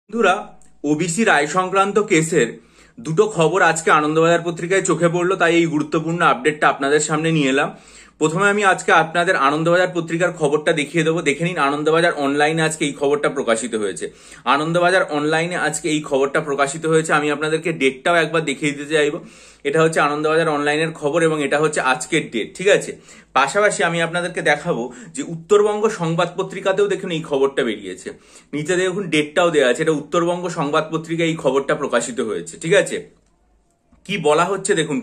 বন্ধুরা, ওবিসি রায় সংক্রান্ত কেসের দুটো খবর আজকে আনন্দবাজার পত্রিকায় চোখে পড়লো, তাই এই গুরুত্বপূর্ণ আপডেটটা আপনাদের সামনে নিয়ে এলাম। প্রথমে আমি আজকে আপনাদের আনন্দবাজার পত্রিকার খবরটা দেখিয়ে দেবো। দেখে নিন, আনন্দবাজার অনলাইনে আজকে এই খবরটা প্রকাশিত হয়েছে। আনন্দবাজার অনলাইনে আজকে এই খবরটা প্রকাশিত হয়েছে। আমি আপনাদেরকে ডেটটাও একবার দেখিয়ে দিতে চাইবো। এটা হচ্ছে আনন্দবাজার অনলাইনের খবর এবং এটা হচ্ছে আজকের ডেট, ঠিক আছে। পাশাপাশি আমি আপনাদেরকে দেখাবো যে উত্তরবঙ্গ সংবাদ পত্রিকাতেও দেখুন এই খবরটা বেরিয়েছে। নিচে দেখুন ডেটটাও দেওয়া আছে। এটা উত্তরবঙ্গ সংবাদ পত্রিকায় এই খবরটা প্রকাশিত হয়েছে, ঠিক আছে। কি বলা হচ্ছে দেখুন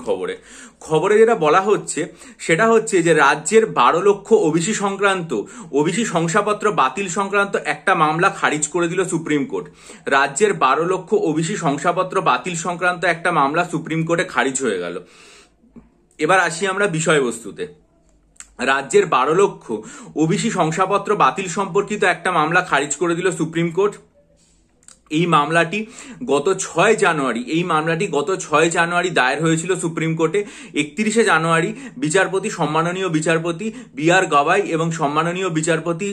খবরে যেটা বলা হচ্ছে সেটা হচ্ছে যে রাজ্যের 12 লক্ষ ওবিসি সংক্রান্ত ওবিসি শংসাপত্র বাতিল সংক্রান্ত একটা মামলা খারিজ করে দিল সুপ্রিম কোর্ট। রাজ্যের 12 লক্ষ ওবিসি শংসাপত্র বাতিল সংক্রান্ত একটা মামলা সুপ্রিম কোর্টে খারিজ হয়ে গেল। এবার আসি আমরা বিষয়বস্তুতে। রাজ্যের 12 লক্ষ ওবিসি শংসাপত্র বাতিল সম্পর্কিত একটা মামলা খারিজ করে দিল সুপ্রিম কোর্ট। এই মামলাটি গত 6 জানুয়ারি দায়ের হয়েছিল সুপ্রিম কোর্টে। 31শে জানুয়ারি সম্মাননীয় বিচারপতি বি.আর. গাভাই এবং সম্মাননীয় বিচারপতি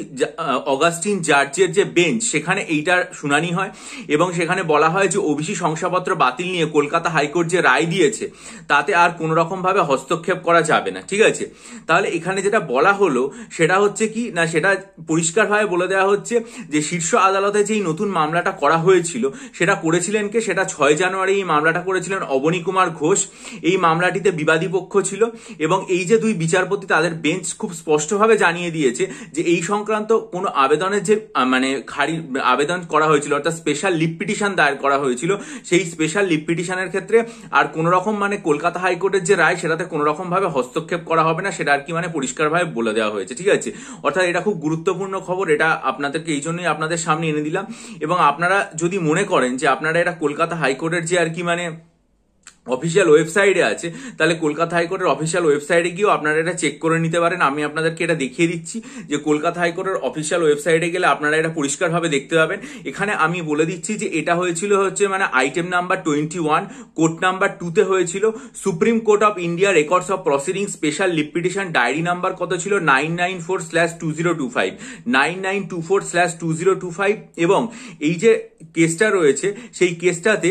অগাস্টিন জার্জের যে বেঞ্চ, সেখানে এইটার শুনানি হয় এবং সেখানে বলা হয় যে ওবিসি শংসাপত্র বাতিল নিয়ে কলকাতা হাইকোর্ট যে রায় দিয়েছে তাতে আর কোনো রকম ভাবে হস্তক্ষেপ করা যাবে না, ঠিক আছে। তাহলে এখানে যেটা বলা হলো সেটা হচ্ছে কি না, সেটা পরিষ্কারভাবে বলে দেওয়া হচ্ছে যে শীর্ষ আদালতে যেই নতুন মামলাটা করা হয়েছিল সেটা করেছিলেন কে, সেটা 6 জানুয়ারি এই মামলাটা করেছিলেন অবনী কুমার ঘোষ। এই মামলাটিতে বিবাদী পক্ষ ছিল এবং এই যে দুই বিচারপতি, তাদের বেঞ্চ খুব স্পষ্টভাবে জানিয়ে দিয়েছে যে এই সংক্রান্ত কোনো আবেদনের যে আবেদন করা হয়েছিল, অর্থাৎ স্পেশাল লিভ পিটিশন দায়ের করা হয়েছিল, সেই স্পেশাল লিভ পিটিশনের ক্ষেত্রে আর কোন রকম কলকাতা হাইকোর্টের যে রায় সেটাতে কোন রকম ভাবে হস্তক্ষেপ করা হবে না, সেটা আর কি পরিষ্কারভাবে বলে দেওয়া হয়েছে, ঠিক আছে। অর্থাৎ এটা খুব গুরুত্বপূর্ণ খবর। এটা আপনাদেরকে এই জন্যই আপনাদের সামনে এনে দিলাম। এবং আপনারা যদি মনে করেন যে আপনারা এটা কলকাতা হাইকোর্টের যে আর কি অফিসিয়াল ওয়েবসাইটে আছে, তাহলে কলকাতা হাইকোর্টের অফিসিয়াল ওয়েবসাইটে গিয়েও আপনারা এটা চেক করে নিতে পারেন। আমি আপনাদেরকে এটা দেখিয়ে দিচ্ছি যে কলকাতা হাইকোর্টের অফিসিয়াল ওয়েবসাইটে গেলে আপনারা এটা পরিষ্কারভাবে দেখতে পাবেন। এখানে আমি বলে দিচ্ছি যে এটা হয়েছিল আইটেম নাম্বার 21, কোর্ট নাম্বার 2 হয়েছিল। Supreme court of India records of proceeding special leave petition, diary number কত ছিল 994/2025 9924/2025। এবং এই যে কেসটা রয়েছে সেই কেসটাতে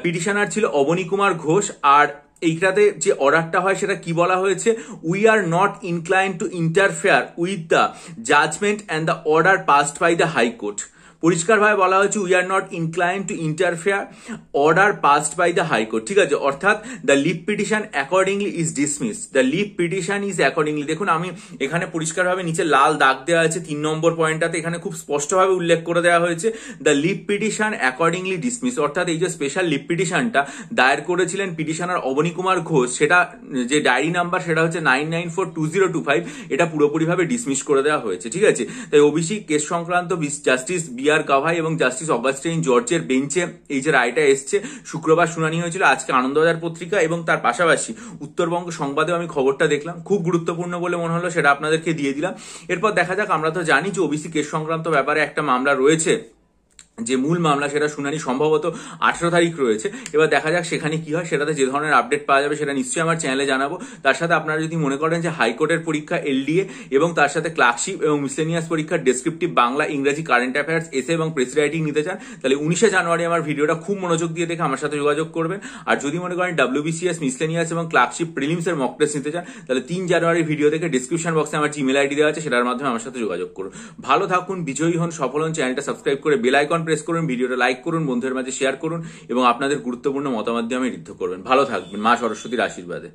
পিটিশনার ছিল অবনী কুমার ঘোষ। আর এইটাতে যে অর্ডারটা হয় সেটা কি বলা হয়েছে, we are not inclined to interfere with the judgement and the order passed by the high court. পরিষ্কারভাবে বলা হয়েছে we are not inclined to interfere order passed by the high court, ঠিক আছে। অর্থাৎ the leave petition accordingly is dismiss, the leave petition is accordingly. দেখুন আমি এখানে পরিষ্কারভাবে নিচে লাল দাগ দেওয়া আছে 3 নম্বর পয়েন্টটাতে, এখানে খুব স্পষ্টভাবে উল্লেখ করে দেওয়া হয়েছে the leave petition accordingly dismiss. অর্থাৎ এই যে স্পেশাল লিভ পিটিশনটা দায়ের করেছিলেন পিটিশনার অবনী কুমার ঘোষ, সেটা যে ডায়েরি নাম্বার সেটা হচ্ছে 994/2025, এটা পুরোপুরিভাবে ডিসমিস করে দেওয়া হয়েছে, ঠিক আছে। তাই ওবিসি কেস সংক্রান্ত জাস্টিস বি.আর. গাভাই এবং জাস্টিস অগাস্টিন জর্জের বেঞ্চে এই যে রায়টা এসছে, শুক্রবার শুনানি হয়েছিল। আজকে আনন্দবাজার পত্রিকা এবং তার পাশাপাশি উত্তরবঙ্গ সংবাদেও আমি খবরটা দেখলাম, খুব গুরুত্বপূর্ণ বলে মনে হলো, সেটা আপনাদেরকে দিয়ে দিলাম। এরপর দেখা যাক, আমরা তো জানি যে ওবিসি কেস সংক্রান্ত ব্যাপারে একটা মামলা রয়েছে, যে মূল মামলা, সেটা শুনানি সম্ভবত 18 তারিখ রয়েছে। এবার দেখা যাক সেখানে কি হয়, সেটাতে যে ধরনের আপডেট পাওয়া যাবে সেটা নিশ্চয়ই আমার চ্যানেলে জানাবো। তার সাথে আপনারা যদি মনে করেন যে হাইকোর্টের পরীক্ষা এলডিএ এবং তার সাথে ক্লার্কশিপ এবং মিসলেনিয়াস পরীক্ষার ডেসক্রিপটিভ বাংলা, ইংরেজি, কারেন্ট অ্যাফেয়ার্স, এসে এবং প্রেস রাইটিং নিতে চান, তাহলে 19শে জানুয়ারি আমার ভিডিওটা খুব মনোযোগ দিয়ে দেখে আমার সাথে যোগাযোগ করবেন। আর যদি মনে করেন WBCS, মিসলেনিয়াস এবং ক্লার্কশিপ প্রিলিমস এর মক টেস্ট নিতে চান, তাহলে 3 জানুয়ারির ভিডিও দেখে ডিসক্রিপশন বক্সে আমার জিমেল আইডি দেওয়া আছে, সেটার মাধ্যমে আমার সাথে যোগাযোগ করুন। ভালো থাকুন, বিজয়ী হন, সফল হন। চ্যানেলটা সাবস্ক্রাইব করে বেল আইকন প্রেস করুন, ভিডিওটা লাইক করুন, বন্ধুদের মাঝে শেয়ার করুন এবং আপনাদের গুরুত্বপূর্ণ মতামত দিয়ে আমি ঋদ্ধ করবেন। ভালো থাকবেন, মা সরস্বতীর আশীর্বাদে।